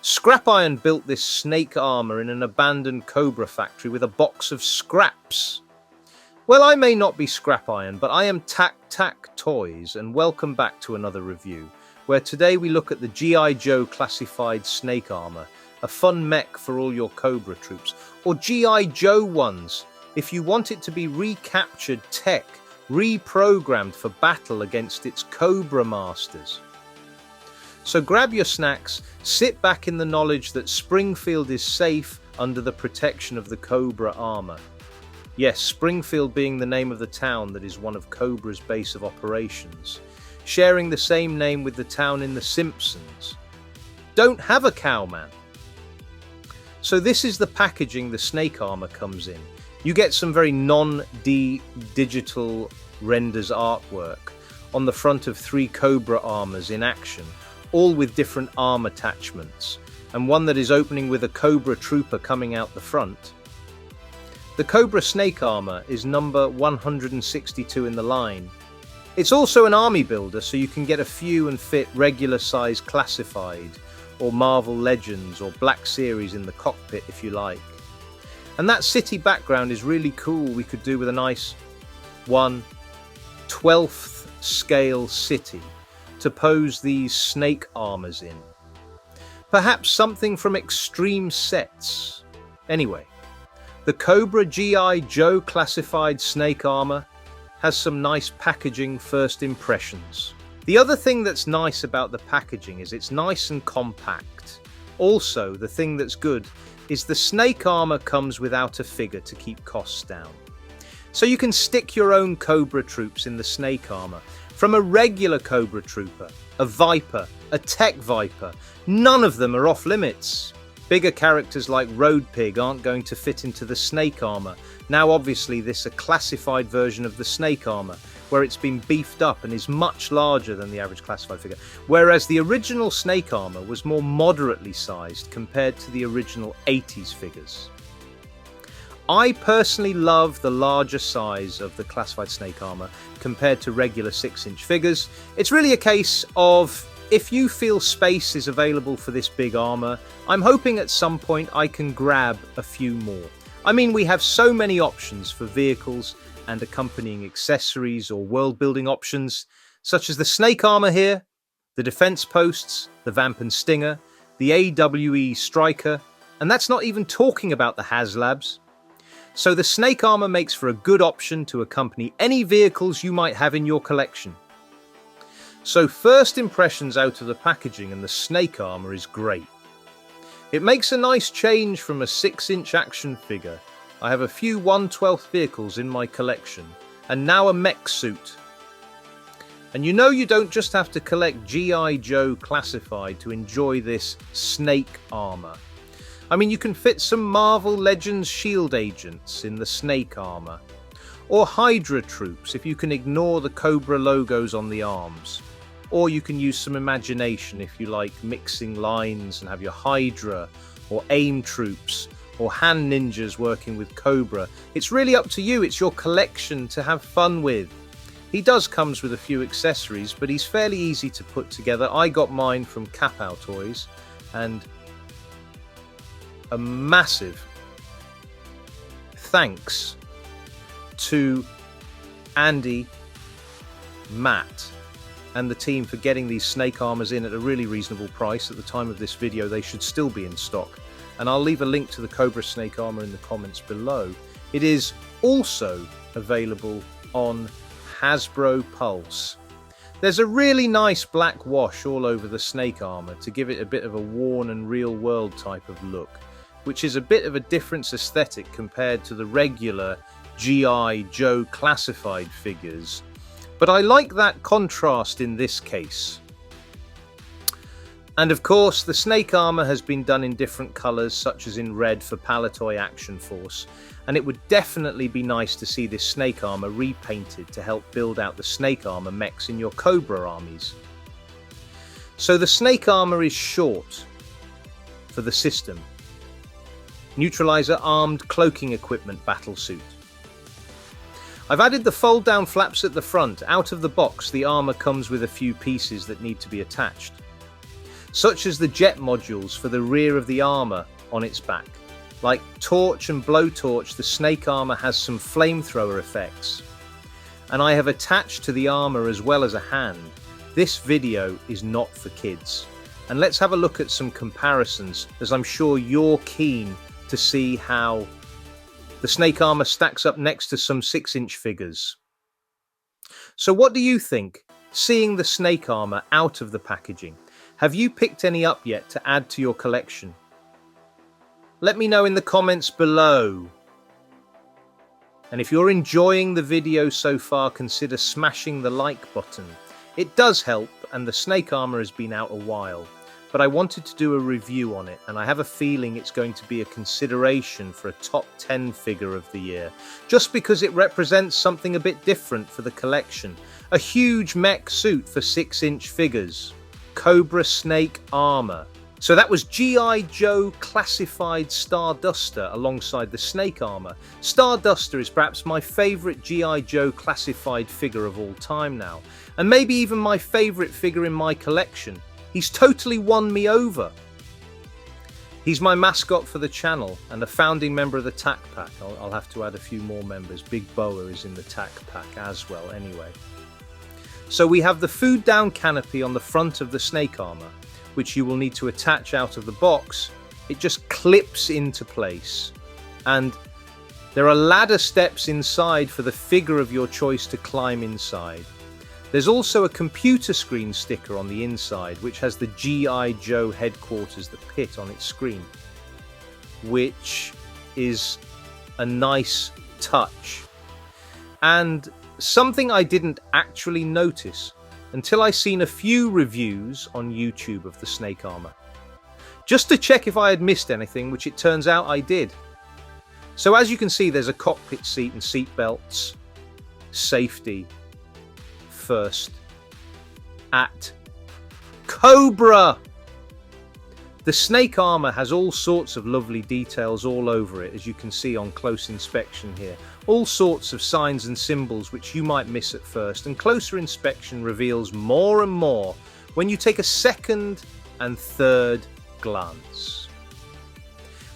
Scrap Iron built this snake armor in an abandoned Cobra factory with a box of scraps. Well, I may not be Scrap Iron, but I am TAKTAK Toys, and welcome back to another review, where today we look at the G.I. Joe Classified Snake Armour, a fun mech for all your Cobra troops, or G.I. Joe ones, if you want it to be recaptured tech, reprogrammed for battle against its Cobra masters. So grab your snacks, sit back in the knowledge that Springfield is safe under the protection of the Cobra armor. Yes, Springfield being the name of the town that is one of Cobra's base of operations, sharing the same name with the town in The Simpsons. Don't have a cow, man. So this is the packaging the snake armor comes in. You get some very non-digital renders artwork on the front of 3 Cobra armors in action, all with different arm attachments, and one that is opening with a Cobra trooper coming out the front. The Cobra snake armor is number 162 in the line. It's also an army builder, so you can get a few and fit regular size Classified, or Marvel Legends, or Black Series in the cockpit if you like. And that city background is really cool. We could do with a nice 1/12th scale city to pose these snake armors in. Perhaps something from Extreme Sets. Anyway, the Cobra G.I. Joe Classified Snake Armour has some nice packaging first impressions. The other thing that's nice about the packaging is it's nice and compact. Also, the thing that's good is the snake armour comes without a figure to keep costs down. So you can stick your own Cobra troops in the snake armour. From a regular Cobra trooper, a Viper, a Tech Viper, none of them are off limits. Bigger characters like Road Pig aren't going to fit into the snake armour. Now obviously this is a classified version of the snake armour, where it's been beefed up and is much larger than the average classified figure, whereas the original snake armour was more moderately sized compared to the original 80s figures. I personally love the larger size of the classified snake armour compared to regular 6-inch figures. It's really a case of, if you feel space is available for this big armour, I'm hoping at some point I can grab a few more. I mean, we have so many options for vehicles and accompanying accessories or world-building options, such as the snake armour here, the defence posts, the Vamp and Stinger, the AWE Striker, and that's not even talking about the HasLabs. So the snake armour makes for a good option to accompany any vehicles you might have in your collection. So first impressions out of the packaging, and the snake armour is great. It makes a nice change from a 6-inch action figure. I have a few 1/12th vehicles in my collection, and now a mech suit. And you know you don't just have to collect G.I. Joe Classified to enjoy this snake armour. I mean, you can fit some Marvel Legends Shield agents in the snake armour, or Hydra troops if you can ignore the Cobra logos on the arms. Or you can use some imagination if you like mixing lines and have your Hydra or AIM troops or hand ninjas working with Cobra. It's really up to you. It's your collection to have fun with. He does comes with a few accessories, but he's fairly easy to put together. I got mine from TAKTAK Toys, and a massive thanks to Andy, Matt, and the team for getting these snake armors in at a really reasonable price. At the time of this video, they should still be in stock. And I'll leave a link to the Cobra snake armor in the comments below. It is also available on Hasbro Pulse. There's a really nice black wash all over the snake armor to give it a bit of a worn and real world type of look, which is a bit of a different aesthetic compared to the regular G.I. Joe Classified figures. But I like that contrast in this case. And of course, the snake armor has been done in different colors, such as in red for Palitoy Action Force, and it would definitely be nice to see this snake armor repainted to help build out the snake armor mechs in your Cobra armies. So the snake armor is short for the system. Neutralizer armed cloaking equipment battlesuit. I've added the fold down flaps at the front. Out of the box, the armor comes with a few pieces that need to be attached. such as the jet modules for the rear of the armor on its back. Like torch and blowtorch, the snake armor has some flamethrower effects. And I have attached to the armor as well as a hand. This video is not for kids. And let's have a look at some comparisons, as I'm sure you're keen to see how the snake armor stacks up next to some 6-inch figures. So what do you think, seeing the snake armor out of the packaging? Have you picked any up yet to add to your collection? Let me know in the comments below. And if you're enjoying the video so far, consider smashing the like button. It does help, and the snake armor has been out a while. But I wanted to do a review on it, and I have a feeling it's going to be a consideration for a top 10 figure of the year, just because it represents something a bit different for the collection. A huge mech suit for 6-inch figures. Cobra snake armor. So that was G.I. Joe Classified Starduster alongside the snake armor. Starduster is perhaps my favourite G.I. Joe Classified figure of all time now, and maybe even my favourite figure in my collection. He's totally won me over. He's my mascot for the channel and a founding member of the TAKTAK. I'll have to add a few more members. Big Boa is in the TAKTAK as well anyway. So we have the food down canopy on the front of the snake armor, which you will need to attach out of the box. It just clips into place. And there are ladder steps inside for the figure of your choice to climb inside. There's also a computer screen sticker on the inside, which has the G.I. Joe headquarters, the pit, on its screen, which is a nice touch. And something I didn't actually notice until I seen a few reviews on YouTube of the snake armor, just to check if I had missed anything, which it turns out I did. So as you can see, there's a cockpit seat and seat belts, safety first at Cobra. The snake armor has all sorts of lovely details all over it, as you can see on close inspection here. All sorts of signs and symbols which you might miss at first, and closer inspection reveals more and more when you take a second and third glance.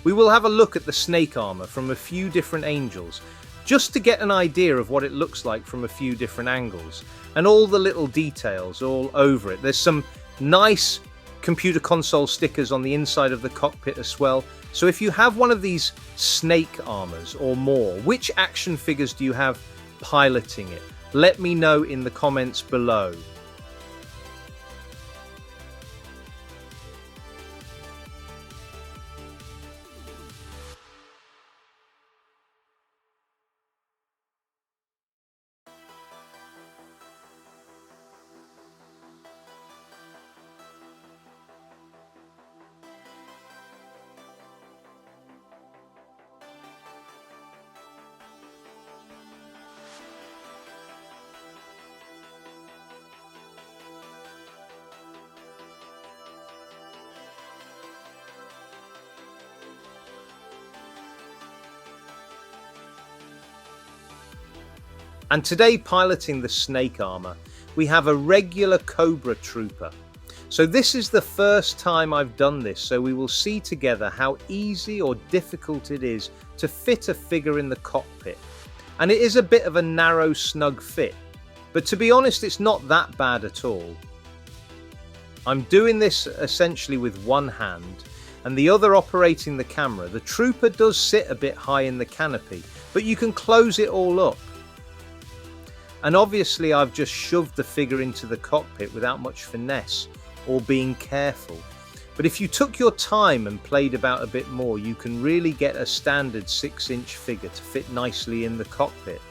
We will have a look at the snake armor from a few different angles, just to get an idea of what it looks like from a few different angles, and all the little details all over it. There's some nice computer console stickers on the inside of the cockpit as well. So if you have one of these snake armors or more, which action figures do you have piloting it? Let me know in the comments below. And today, piloting the snake armor, we have a regular Cobra trooper. So this is the first time I've done this, so we will see together how easy or difficult it is to fit a figure in the cockpit. And it is a bit of a narrow, snug fit, but to be honest, it's not that bad at all. I'm doing this essentially with one hand and the other operating the camera. The trooper does sit a bit high in the canopy, but you can close it all up. And obviously I've just shoved the figure into the cockpit without much finesse or being careful. But if you took your time and played about a bit more, you can really get a standard 6-inch figure to fit nicely in the cockpit.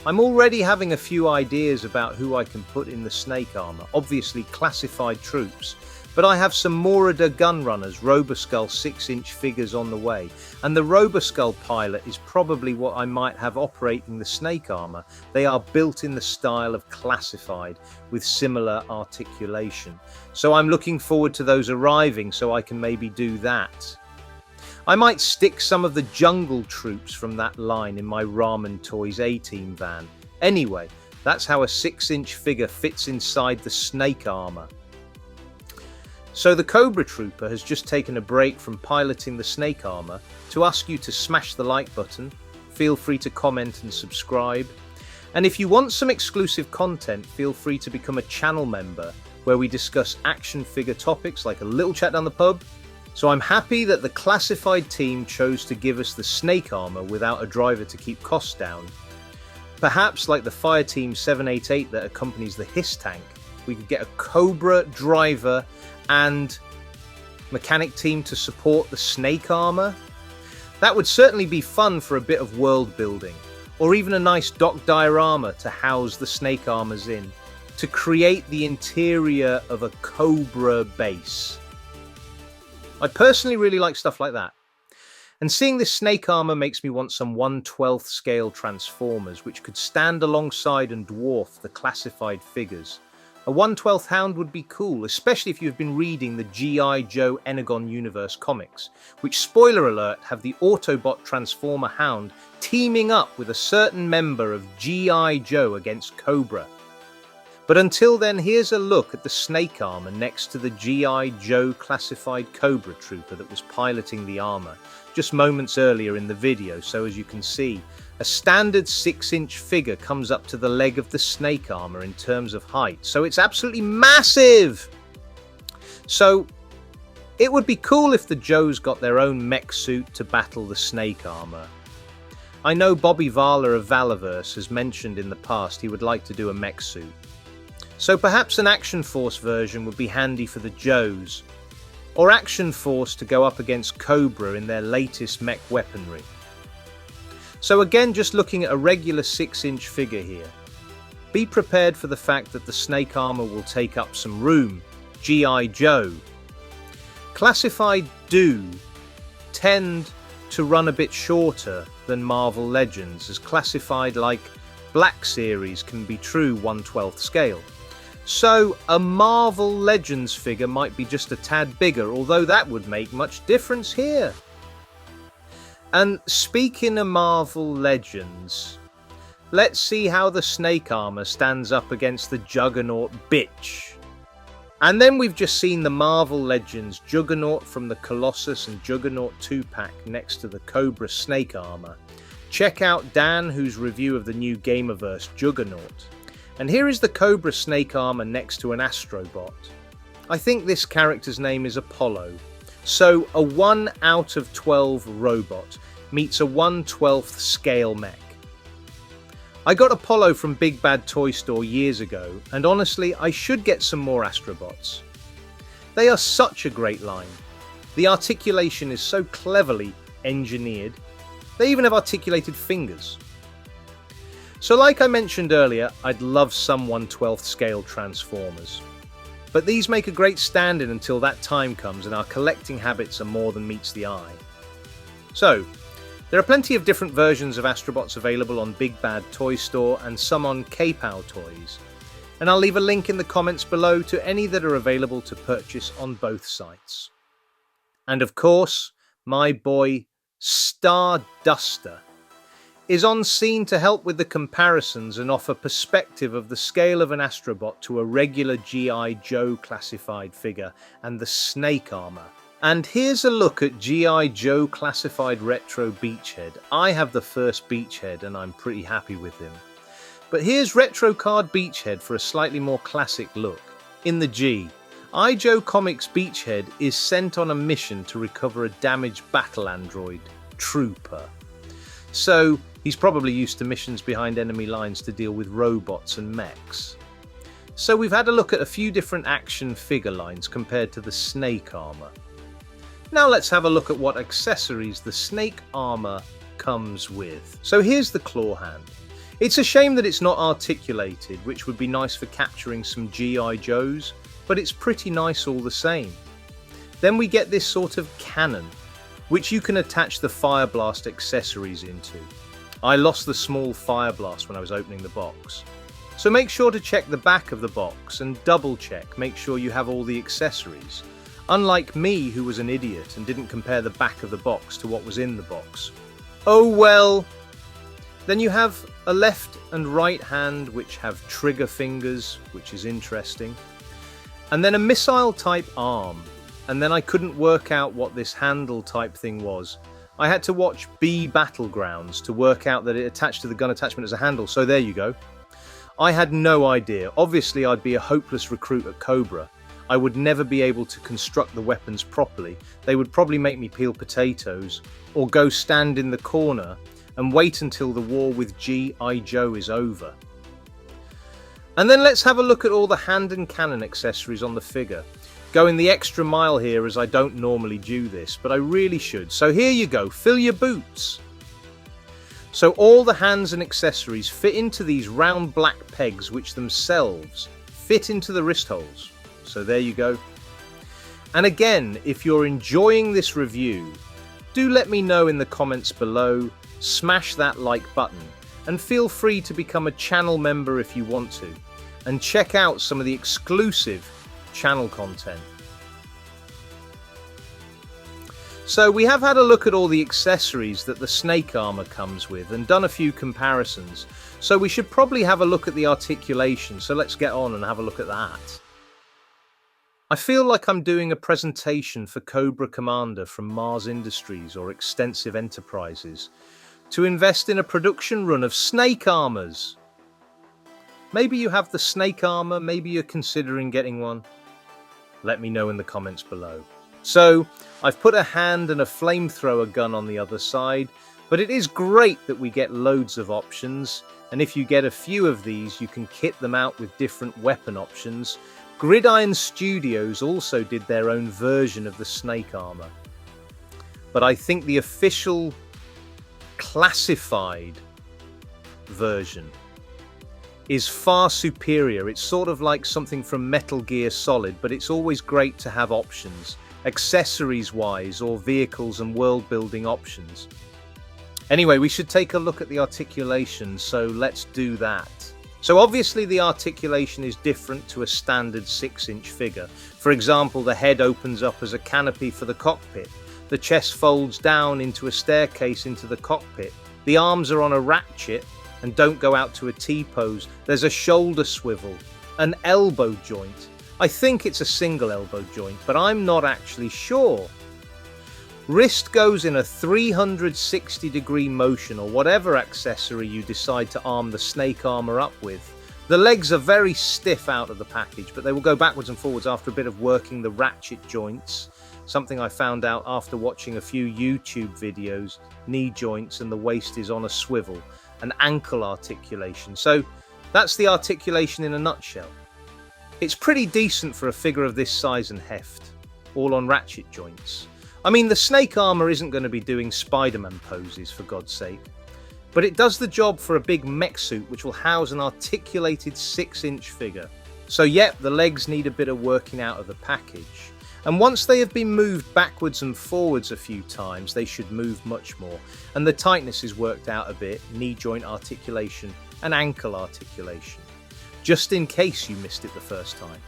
I'm already having a few ideas about who I can put in the snake armor, obviously classified troops, but I have some Morida Gunrunners Roboskull 6-inch figures on the way, and the Roboskull pilot is probably what I might have operating the snake armor. They are built in the style of classified with similar articulation. So I'm looking forward to those arriving so I can maybe do that. I might stick some of the jungle troops from that line in my Ramen Toys A-Team van. Anyway, that's how a 6-inch figure fits inside the snake armor. So the Cobra Trooper has just taken a break from piloting the Snake Armour to ask you to smash the like button, feel free to comment and subscribe, and if you want some exclusive content, feel free to become a channel member where we discuss action figure topics like a little chat down the pub. So I'm happy that the Classified team chose to give us the Snake Armour without a driver to keep costs down. Perhaps like the Fireteam 788 that accompanies the Hiss tank, we could get a Cobra driver and mechanic team to support the Snake Armour. That would certainly be fun for a bit of world building, or even a nice dock diorama to house the Snake Armours in, to create the interior of a Cobra base. I personally really like stuff like that. And seeing this Snake Armour makes me want some 1/12 scale Transformers, which could stand alongside and dwarf the Classified figures. A 1/12 Hound would be cool, especially if you've been reading the G.I. Joe Energon Universe comics, which, spoiler alert, have the Autobot Transformer Hound teaming up with a certain member of G.I. Joe against Cobra. But until then, here's a look at the Snake Armour next to the G.I. Joe Classified Cobra Trooper that was piloting the armour just moments earlier in the video. So as you can see, a standard 6-inch figure comes up to the leg of the Snake Armour in terms of height, so it's absolutely massive! So it would be cool if the Joes got their own mech suit to battle the Snake Armour. I know Bobby Vala of Valaverse has mentioned in the past he would like to do a mech suit. So perhaps an Action Force version would be handy for the Joes, or Action Force to go up against Cobra in their latest mech weaponry. So again, just looking at a regular 6-inch figure here. Be prepared for the fact that the Snake Armour will take up some room. G.I. Joe. Classified do tend to run a bit shorter than Marvel Legends, as Classified, like Black Series, can be true 1/12 scale. So a Marvel Legends figure might be just a tad bigger, although that would make much difference here. And speaking of Marvel Legends, let's see how the Snake Armour stands up against the Juggernaut bitch. And then we've just seen the Marvel Legends Juggernaut from the Colossus and Juggernaut 2-pack next to the Cobra Snake Armour. Check out Dan, whose review of the new Gamerverse Juggernaut. And here is the Cobra Snake Armour next to an Astrobot. I think this character's name is Apollo. So a 1 out of 12 robot meets a 1/12 scale mech. I got Apollo from Big Bad Toy Store years ago, and honestly I should get some more Astrobots. They are such a great line. The articulation is so cleverly engineered. They even have articulated fingers. So like I mentioned earlier, I'd love some 1/12 scale Transformers. But these make a great stand-in until that time comes and our collecting habits are more than meets the eye. So, there are plenty of different versions of Astrobots available on Big Bad Toy Store and some on KPOW Toys. And I'll leave a link in the comments below to any that are available to purchase on both sites. And of course, my boy Starduster is on scene to help with the comparisons and offer perspective of the scale of an Astrobot to a regular G.I. Joe Classified figure and the Snake Armour. And here's a look at G.I. Joe Classified Retro Beachhead. I have the first Beachhead and I'm pretty happy with him. But here's Retro Card Beachhead for a slightly more classic look. In the G, Joe Comics Beachhead is sent on a mission to recover a damaged battle android, Trooper. So he's probably used to missions behind enemy lines to deal with robots and mechs. So we've had a look at a few different action figure lines compared to the Snake Armour. Now let's have a look at what accessories the Snake Armour comes with. So here's the claw hand. It's a shame that it's not articulated, which would be nice for capturing some G.I. Joes, but it's pretty nice all the same. Then we get this sort of cannon, which you can attach the Fire Blast accessories into. I lost the small Fire Blast when I was opening the box. So make sure to check the back of the box and double check, make sure you have all the accessories. Unlike me, who was an idiot and didn't compare the back of the box to what was in the box. Oh well! Then you have a left and right hand which have trigger fingers, which is interesting. And then a missile type arm. And then I couldn't work out what this handle type thing was. I had to watch B Battlegrounds to work out that it attached to the gun attachment as a handle. So there you go. I had no idea. Obviously, I'd be a hopeless recruit at Cobra. I would never be able to construct the weapons properly. They would probably make me peel potatoes or go stand in the corner and wait until the war with G.I. Joe is over. And then let's have a look at all the hand and cannon accessories on the figure. Going the extra mile here, as I don't normally do this, but I really should. So here you go, fill your boots. So all the hands and accessories fit into these round black pegs which themselves fit into the wrist holes. So there you go. And again, if you're enjoying this review, do let me know in the comments below, smash that like button, and feel free to become a channel member if you want to, and check out some of the exclusive channel content. So we have had a look at all the accessories that the snake armor comes with and done a few comparisons. So we should probably have a look at the articulation. So let's get on and have a look at that. I feel like I'm doing a presentation for Cobra Commander from Mars Industries or Extensive Enterprises to invest in a production run of snake armors. Maybe you have the snake armor, maybe you're considering getting one. Let me know in the comments below. So, I've put a hand and a flamethrower gun on the other side, but it is great that we get loads of options, and if you get a few of these, you can kit them out with different weapon options. Gridiron Studios also did their own version of the snake armor. But I think the official classified version is far superior. It's sort of like something from Metal Gear Solid, but it's always great to have options, accessories-wise or vehicles and world-building options. Anyway, we should take a look at the articulation, so let's do that. So obviously the articulation is different to a standard 6-inch figure. For example, the head opens up as a canopy for the cockpit. The chest folds down into a staircase into the cockpit. The arms are on a ratchet and don't go out to a T-pose. There's a shoulder swivel, an elbow joint. I think it's a single elbow joint, but I'm not actually sure. Wrist goes in a 360-degree motion or whatever accessory you decide to arm the snake armor up with. The legs are very stiff out of the package, but they will go backwards and forwards after a bit of working the ratchet joints. Something I found out after watching a few YouTube videos, knee joints and the waist is on a swivel, and ankle articulation. So that's the articulation in a nutshell. It's pretty decent for a figure of this size and heft, all on ratchet joints. I mean, the snake armor isn't going to be doing Spider-Man poses, for God's sake, but it does the job for a big mech suit which will house an articulated 6-inch figure. So yep, the legs need a bit of working out of the package. And once they have been moved backwards and forwards a few times, they should move much more. And the tightness is worked out a bit, knee joint articulation and ankle articulation, just in case you missed it the first time.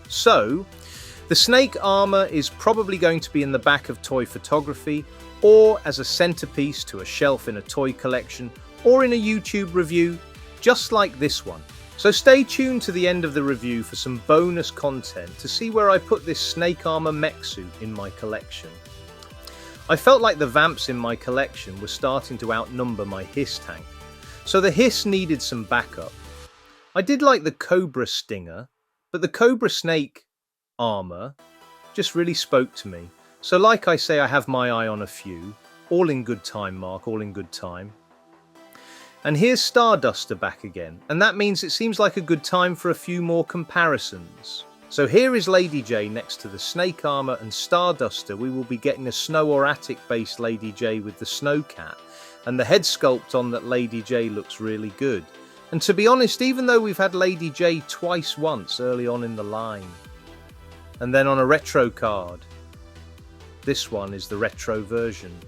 So, the snake armor is probably going to be in the back of toy photography, or as a centerpiece to a shelf in a toy collection, or in a YouTube review, just like this one. So stay tuned to the end of the review for some bonus content to see where I put this snake armor mech suit in my collection. I felt like the vamps in my collection were starting to outnumber my Hiss tank, so the Hiss needed some backup. I did like the Cobra Stinger, but the Cobra Snake armor just really spoke to me. So like I say, I have my eye on a few, all in good time, Mark, all in good time. And here's Starduster back again, and that means it seems like a good time for a few more comparisons. So here is Lady J next to the snake armor and Starduster. We will be getting a snow or attic based Lady J with the Snowcat, and the head sculpt on that Lady J looks really good. And to be honest, even though we've had Lady J twice once early on in the line, and then on a retro card, this one is the retro version.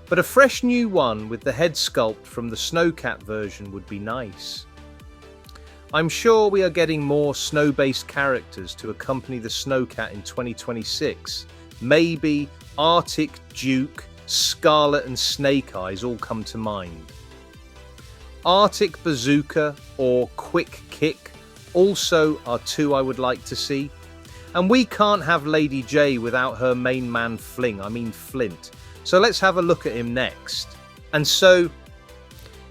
But a fresh new one with the head sculpt from the Snowcat version would be nice. I'm sure we are getting more snow-based characters to accompany the Snowcat in 2026. Maybe Arctic Duke, Scarlet and Snake Eyes all come to mind. Arctic Bazooka or Quick Kick also are two I would like to see. And we can't have Lady J without her main man Flint. So let's have a look at him next. And so,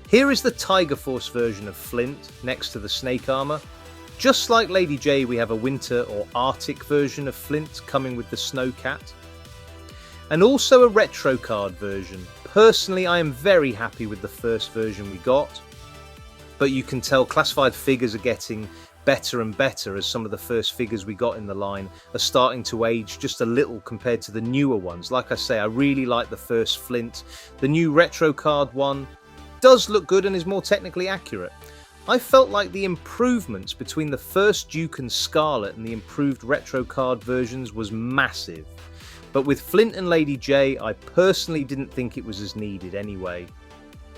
here is the Tiger Force version of Flint next to the Snake Armour. Just like Lady J, we have a winter or Arctic version of Flint coming with the Snowcat. And also a retro card version. Personally, I am very happy with the first version we got. But you can tell classified figures are getting better and better as some of the first figures we got in the line are starting to age just a little compared to the newer ones. Like I say, I really like the first Flint. The new retro card one does look good and is more technically accurate. I felt like the improvements between the first Duke and Scarlet and the improved retro card versions was massive. But with Flint and Lady J, I personally didn't think it was as needed anyway.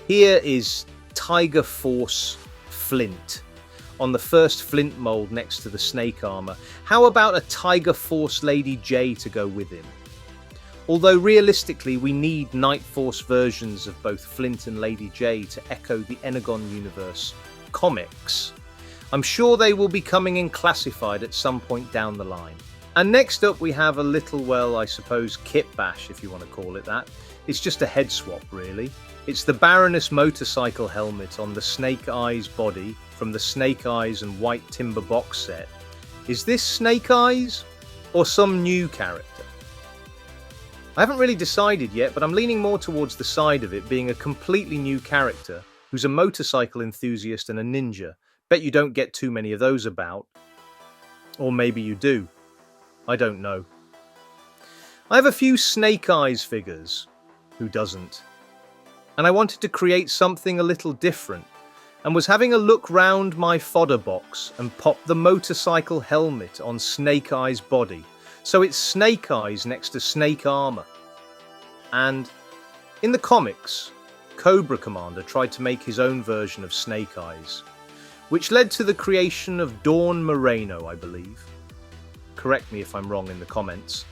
Here is Tiger Force Flint on the first Flint mold next to the Snake Armour. How about a Tiger Force Lady J to go with him? Although realistically we need Night Force versions of both Flint and Lady J to echo the Energon universe comics. I'm sure they will be coming in classified at some point down the line. And next up we have a little, well, I suppose kit bash if you want to call it that. It's just a head swap really. It's the Baroness motorcycle helmet on the Snake Eyes body from the Snake Eyes and White Timber box set. Is this Snake Eyes or some new character? I haven't really decided yet, but I'm leaning more towards the side of it being a completely new character who's a motorcycle enthusiast and a ninja. Bet you don't get too many of those about. Or maybe you do. I don't know. I have a few Snake Eyes figures. Who doesn't? And I wanted to create something a little different, and was having a look round my fodder box and popped the motorcycle helmet on Snake Eyes' body. So it's Snake Eyes next to Snake Armour. And in the comics, Cobra Commander tried to make his own version of Snake Eyes, which led to the creation of Dawn Moreno, I believe. Correct me if I'm wrong in the comments.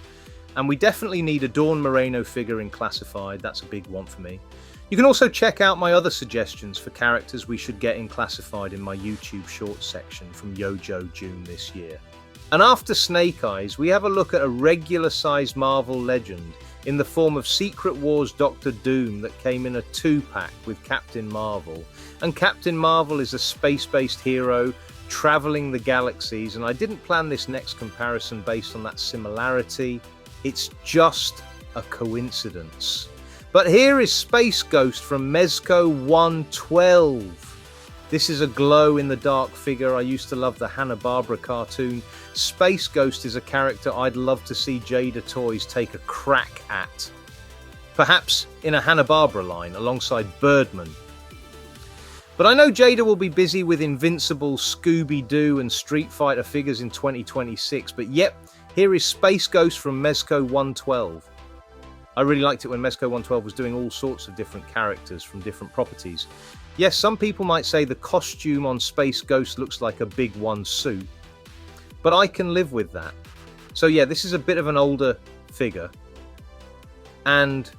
And we definitely need a Dawn Moreno figure in Classified. That's a big one for me. You can also check out my other suggestions for characters we should get in Classified in my YouTube Shorts section from Yojo June this year. And after Snake Eyes, we have a look at a regular-sized Marvel legend in the form of Secret Wars Doctor Doom that came in a 2-pack with Captain Marvel. And Captain Marvel is a space-based hero travelling the galaxies, and I didn't plan this next comparison based on that similarity. It's just a coincidence. But here is Space Ghost from Mezco 112. This is a glow-in-the-dark figure. I used to love the Hanna-Barbera cartoon. Space Ghost is a character I'd love to see Jada Toys take a crack at. Perhaps in a Hanna-Barbera line alongside Birdman. But I know Jada will be busy with Invincible, Scooby-Doo and Street Fighter figures in 2026, but yep, here is Space Ghost from Mezco 112. I really liked it when Mezco 112 was doing all sorts of different characters from different properties. Yes, some people might say the costume on Space Ghost looks like a Big One suit, but I can live with that. So yeah, this is a bit of an older figure. And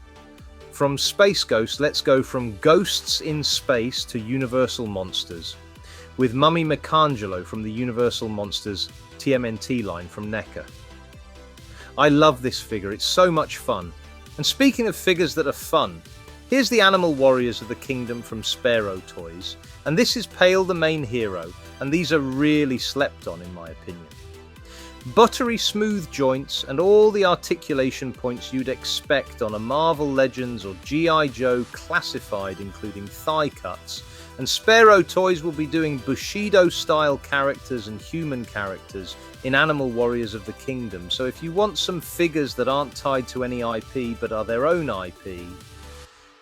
from Space Ghost, let's go from Ghosts in Space to Universal Monsters, with Mummy Michelangelo from the Universal Monsters TMNT line from NECA. I love this figure, it's so much fun. And speaking of figures that are fun, here's the Animal Warriors of the Kingdom from Sparrow Toys, and this is Pale the main hero, and these are really slept on in my opinion. Buttery smooth joints and all the articulation points you'd expect on a Marvel Legends or G.I. Joe Classified, including thigh cuts, and Sparrow Toys will be doing Bushido-style characters and human characters in Animal Warriors of the Kingdom. So if you want some figures that aren't tied to any IP but are their own IP,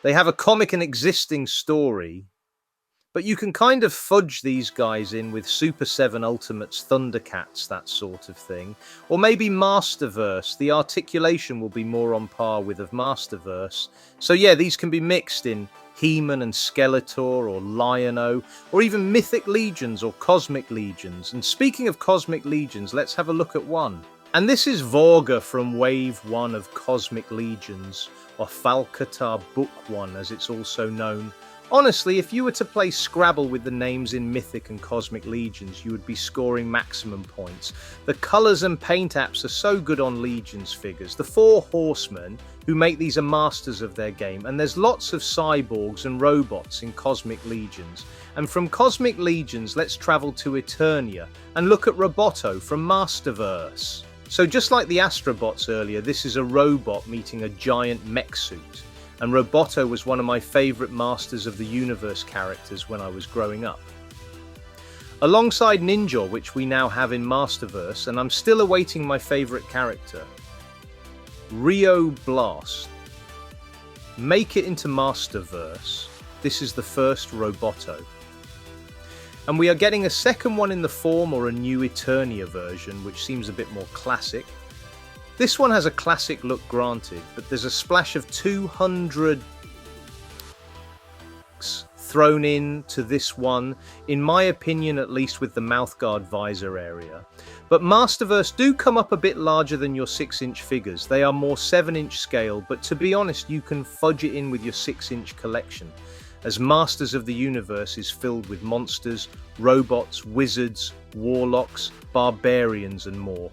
they have a comic and existing story, but you can kind of fudge these guys in with Super 7 Ultimates, Thundercats, that sort of thing. Or maybe Masterverse. The articulation will be more on par with of Masterverse. So yeah, these can be mixed in He-Man and Skeletor or Lion-O, or even Mythic Legions or Cosmic Legions. And speaking of Cosmic Legions, let's have a look at one. And this is Vorga from Wave 1 of Cosmic Legions, or Falcatar Book 1 as it's also known Honestly, if you were to play Scrabble with the names in Mythic and Cosmic Legions, you would be scoring maximum points. The colours and paint apps are so good on Legions figures. The 4 horsemen who make these are masters of their game, and there's lots of cyborgs and robots in Cosmic Legions. And from Cosmic Legions, let's travel to Eternia and look at Roboto from Masterverse. So just like the Astrobots earlier, this is a robot meeting a giant mech suit. And Roboto was one of my favourite Masters of the Universe characters when I was growing up. Alongside Ninja, which we now have in Masterverse, and I'm still awaiting my favourite character, Rio Blast. Make it into Masterverse. This is the first Roboto. And we are getting a second one in the form or a new Eternia version, which seems a bit more classic. This one has a classic look granted, but there's a splash of 200 thrown in to this one, in my opinion, at least with the mouthguard visor area. But Masterverse do come up a bit larger than your 6-inch figures. They are more 7-inch scale, but to be honest, you can fudge it in with your 6-inch collection, as Masters of the Universe is filled with monsters, robots, wizards, warlocks, barbarians and more.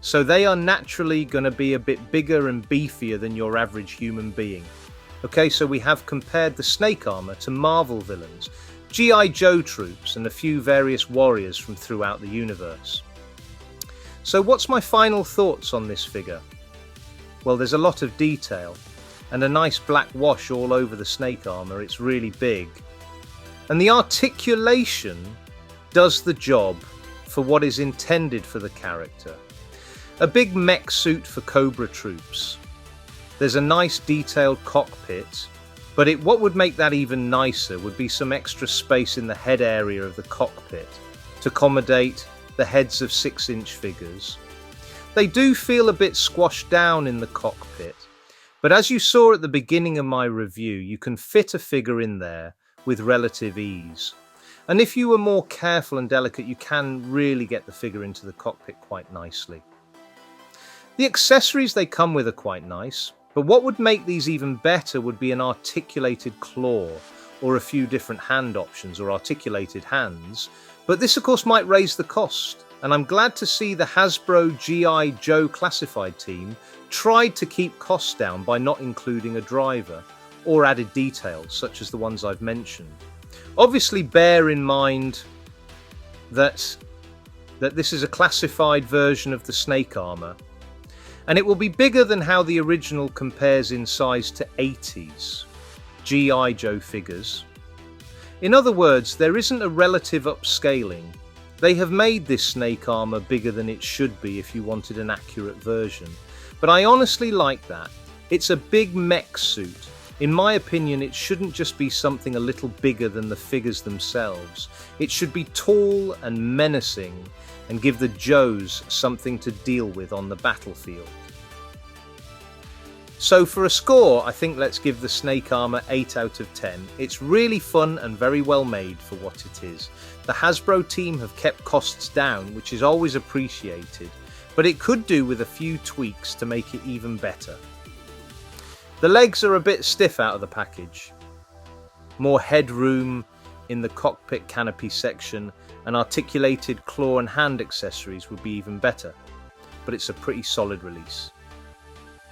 So they are naturally going to be a bit bigger and beefier than your average human being. Okay, so we have compared the Snake Armour to Marvel villains, G.I. Joe troops and a few various warriors from throughout the universe. So what's my final thoughts on this figure? Well, there's a lot of detail and a nice black wash all over the Snake Armour. It's really big. And the articulation does the job for what is intended for the character. A big mech suit for Cobra troops. There's a nice detailed cockpit, but what would make that even nicer would be some extra space in the head area of the cockpit to accommodate the heads of 6-inch figures. They do feel a bit squashed down in the cockpit, but as you saw at the beginning of my review, you can fit a figure in there with relative ease. And if you were more careful and delicate, you can really get the figure into the cockpit quite nicely. The accessories they come with are quite nice, but what would make these even better would be an articulated claw, or a few different hand options, or articulated hands. But this of course might raise the cost, and I'm glad to see the Hasbro G.I. Joe Classified team tried to keep costs down by not including a driver, or added details such as the ones I've mentioned. Obviously bear in mind that this is a classified version of the Snake Armour, and it will be bigger than how the original compares in size to 80s G.I. Joe figures. In other words, there isn't a relative upscaling. They have made this Snake Armour bigger than it should be if you wanted an accurate version. But I honestly like that. It's a big mech suit. In my opinion, it shouldn't just be something a little bigger than the figures themselves. It should be tall and menacing and give the Joes something to deal with on the battlefield. So for a score, I think let's give the Snake Armour 8 out of 10. It's really fun and very well made for what it is. The Hasbro team have kept costs down, which is always appreciated, but it could do with a few tweaks to make it even better. The legs are a bit stiff out of the package. More headroom in the cockpit canopy section and articulated claw and hand accessories would be even better, but it's a pretty solid release.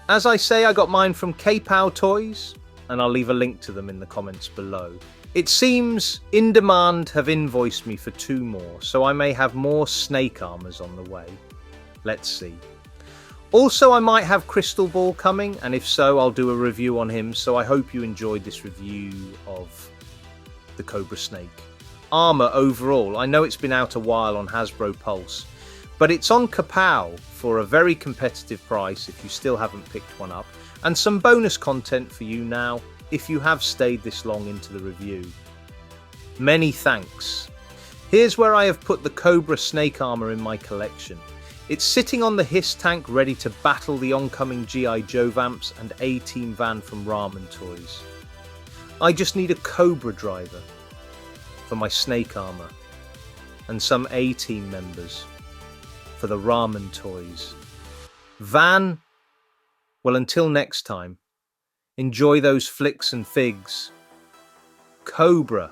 As I say, I got mine from TAKTAK Toys, and I'll leave a link to them in the comments below. It seems In Demand have invoiced me for 2 more, so I may have more Snake Armours on the way. Let's see. Also, I might have Crystal Ball coming, and if so, I'll do a review on him, so I hope you enjoyed this review of the Cobra Snake Armour overall. I know it's been out a while on Hasbro Pulse, but it's on Kapow for a very competitive price if you still haven't picked one up, and some bonus content for you now if you have stayed this long into the review. Many thanks. Here's where I have put the Cobra Snake Armour in my collection. It's sitting on the Hiss tank ready to battle the oncoming G.I. Joe Vamps and A-Team van from Ramen Toys. I just need a Cobra driver for my Snake Armour and some A-Team members for the Ramen Toys. Van, well, until next time, enjoy those flicks and figs. Cobra